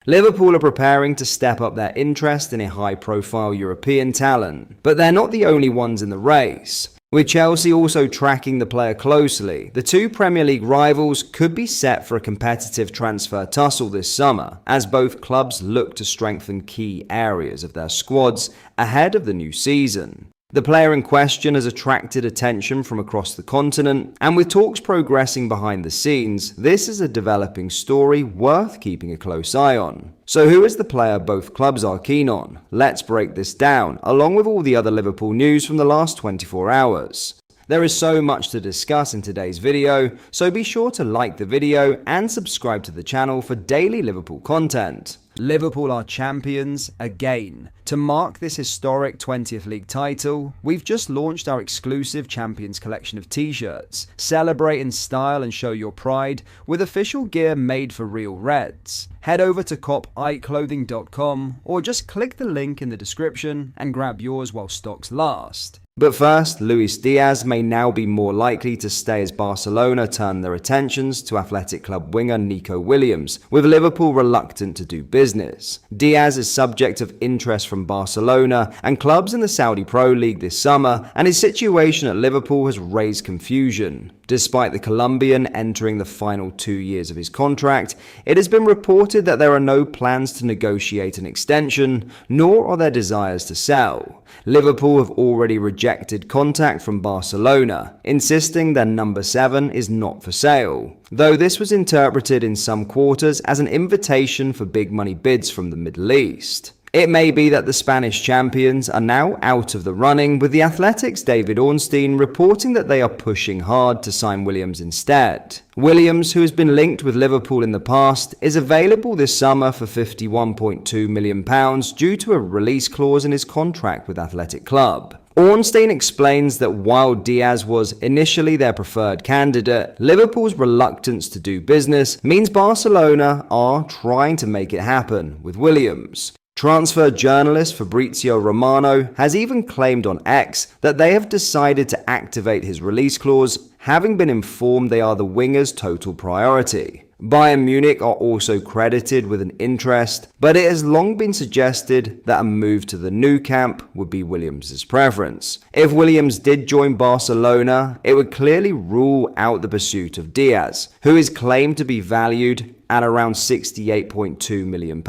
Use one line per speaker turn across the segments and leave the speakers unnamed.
Liverpool are preparing to step up their interest in a high-profile European talent, but they're not the only ones in the race. With Chelsea also tracking the player closely, the two Premier League rivals could be set for a competitive transfer tussle this summer, as both clubs look to strengthen key areas of their squads ahead of the new season. The player in question has attracted attention from across the continent, and with talks progressing behind the scenes, this is a developing story worth keeping a close eye on. So who is the player both clubs are keen on? Let's break this down, along with all the other Liverpool news from the last 24 hours. There is so much to discuss in today's video, so be sure to like the video and subscribe to the channel for daily Liverpool content. Liverpool are champions again. To mark this historic 20th league title, we've just launched our exclusive Champions collection of t-shirts. Celebrate in style and show your pride with official gear made for real Reds. Head over to copiclothing.com or just click the link in the description and grab yours while stocks last. But first, Luis Diaz may now be more likely to stay as Barcelona turn their attentions to Athletic Club winger Nico Williams, with Liverpool reluctant to do business. Diaz is subject of interest from Barcelona and clubs in the Saudi Pro League this summer, and his situation at Liverpool has raised confusion. Despite the Colombian entering the final 2 years of his contract, it has been reported that there are no plans to negotiate an extension, nor are there desires to sell. Liverpool have already rejected contact from Barcelona, insisting their number 7 is not for sale, though this was interpreted in some quarters as an invitation for big money bids from the Middle East. It may be that the Spanish champions are now out of the running, with the Athletic's David Ornstein reporting that they are pushing hard to sign Williams instead. Williams, who has been linked with Liverpool in the past, is available this summer for £51.2 million due to a release clause in his contract with Athletic Club. Ornstein explains that while Diaz was initially their preferred candidate, Liverpool's reluctance to do business means Barcelona are trying to make it happen with Williams. Transfer journalist Fabrizio Romano has even claimed on X that they have decided to activate his release clause, having been informed they are the winger's total priority. Bayern Munich are also credited with an interest, but it has long been suggested that a move to the Nou Camp would be Williams' preference. If Williams did join Barcelona, it would clearly rule out the pursuit of Diaz, who is claimed to be valued at around £68.2 million.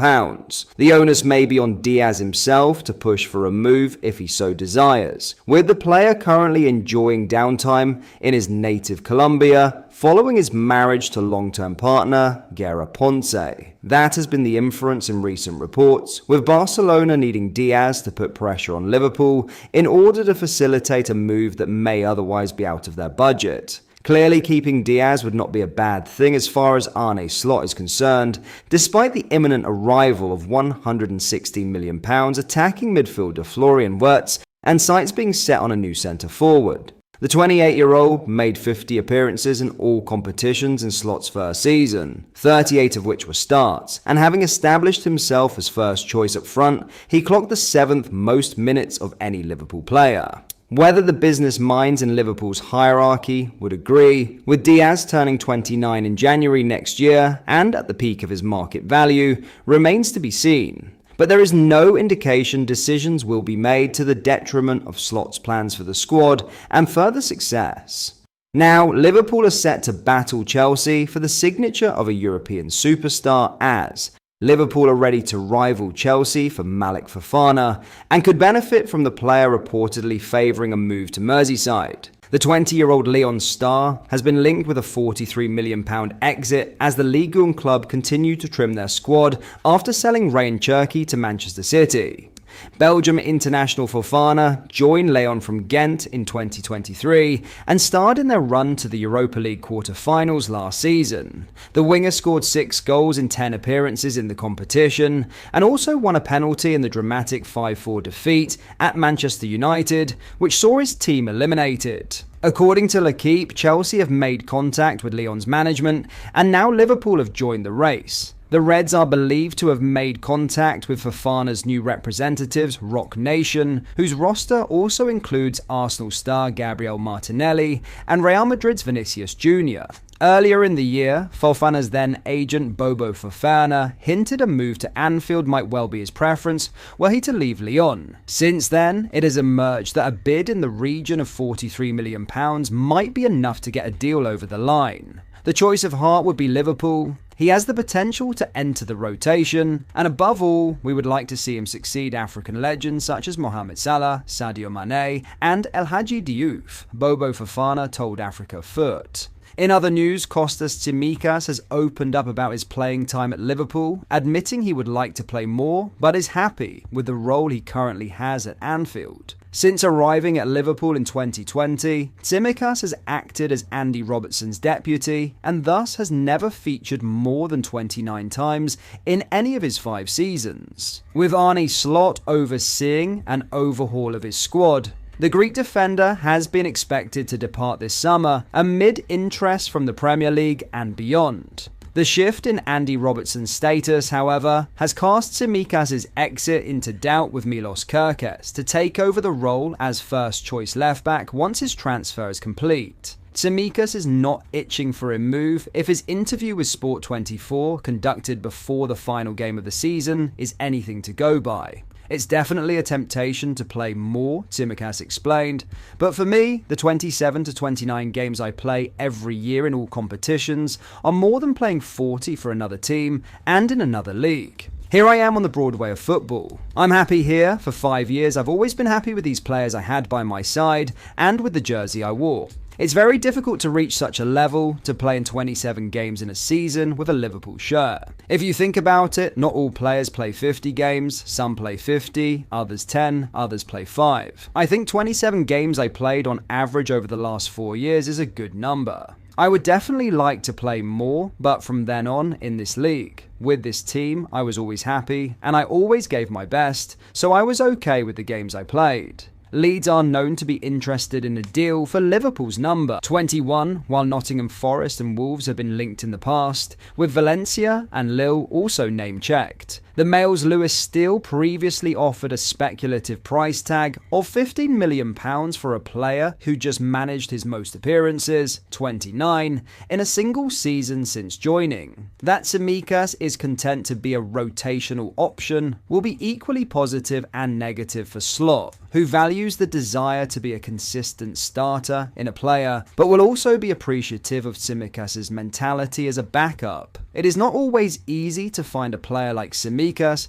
The onus may be on Diaz himself to push for a move if he so desires, with the player currently enjoying downtime in his native Colombia following his marriage to long-term partner Guerra Ponce. That has been the inference in recent reports, with Barcelona needing Diaz to put pressure on Liverpool in order to facilitate a move that may otherwise be out of their budget. Clearly, keeping Diaz would not be a bad thing as far as Arne Slot is concerned, despite the imminent arrival of £116 million attacking midfielder Florian Wirtz and sights being set on a new centre-forward. The 28-year-old made 50 appearances in all competitions in Slot's first season, 38 of which were starts, and having established himself as first choice up front, he clocked the 7th most minutes of any Liverpool player. Whether the business minds in Liverpool's hierarchy would agree, with Diaz turning 29 in January next year and at the peak of his market value, remains to be seen. But there is no indication decisions will be made to the detriment of Slot's plans for the squad and further success. Now, Liverpool are set to battle Chelsea for the signature of a European superstar, as Liverpool are ready to rival Chelsea for Malik Fofana and could benefit from the player reportedly favouring a move to Merseyside. The 20-year-old Lyon star has been linked with a £43 million exit as the Ligue 1 club continue to trim their squad after selling Ryan Cherki to Manchester City. Belgium international Fofana joined Lyon from Ghent in 2023 and starred in their run to the Europa League quarter-finals last season. The winger scored 6 goals in 10 appearances in the competition and also won a penalty in the dramatic 5-4 defeat at Manchester United, which saw his team eliminated. According to L'Equipe, Chelsea have made contact with Lyon's management and now Liverpool have joined the race. The Reds are believed to have made contact with Fofana's new representatives, Rock Nation, whose roster also includes Arsenal star Gabriel Martinelli and Real Madrid's Vinicius Jr. Earlier in the year, Fofana's then agent Bobo Fofana hinted a move to Anfield might well be his preference were he to leave Lyon. Since then, it has emerged that a bid in the region of £43 million might be enough to get a deal over the line. The choice of heart would be Liverpool. He has the potential to enter the rotation, and above all, we would like to see him succeed African legends such as Mohamed Salah, Sadio Mane, and El Hadji Diouf, Bobo Fofana told Africa Foot. In other news, Kostas Tsimikas has opened up about his playing time at Liverpool, admitting he would like to play more, but is happy with the role he currently has at Anfield. Since arriving at Liverpool in 2020, Tsimikas has acted as Andy Robertson's deputy and thus has never featured more than 29 times in any of his 5 seasons. With Arne Slot overseeing an overhaul of his squad, the Greek defender has been expected to depart this summer amid interest from the Premier League and beyond. The shift in Andy Robertson's status, however, has cast Tsimikas' exit into doubt with Milos Kerkez to take over the role as first-choice left-back once his transfer is complete. Tsimikas is not itching for a move if his interview with Sport24, conducted before the final game of the season, is anything to go by. It's definitely a temptation to play more, Tsimikas explained, but for me, the 27 to 29 games I play every year in all competitions are more than playing 40 for another team and in another league. Here I am on the Broadway of football. I'm happy here. For 5 years, I've always been happy with these players I had by my side and with the jersey I wore. It's very difficult to reach such a level, to play in 27 games in a season with a Liverpool shirt. If you think about it, not all players play 50 games, some play 50, others 10, others play 5. I think 27 games I played on average over the last 4 years is a good number. I would definitely like to play more, but from then on in this league, with this team, I was always happy and I always gave my best, so I was okay with the games I played. Leeds are known to be interested in a deal for Liverpool's number 21, while Nottingham Forest and Wolves have been linked in the past, with Valencia and Lille also name-checked. The Mail's Lewis Steele previously offered a speculative price tag of £15 million for a player who just managed his most appearances, 29, in a single season since joining. That Tsimikas is content to be a rotational option will be equally positive and negative for Slot, who values the desire to be a consistent starter in a player, but will also be appreciative of Tsimikas' mentality as a backup. It is not always easy to find a player like Tsimikas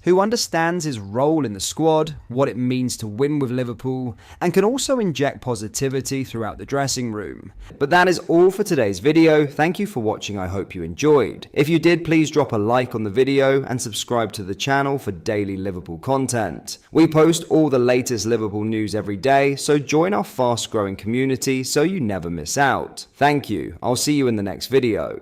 who understands his role in the squad, what it means to win with Liverpool, and can also inject positivity throughout the dressing room. But that is all for today's video. Thank you for watching. I hope you enjoyed. If you did, please drop a like on the video and subscribe to the channel for daily Liverpool content. We post all the latest Liverpool news every day, so join our fast-growing community so you never miss out. Thank you. I'll see you in the next video.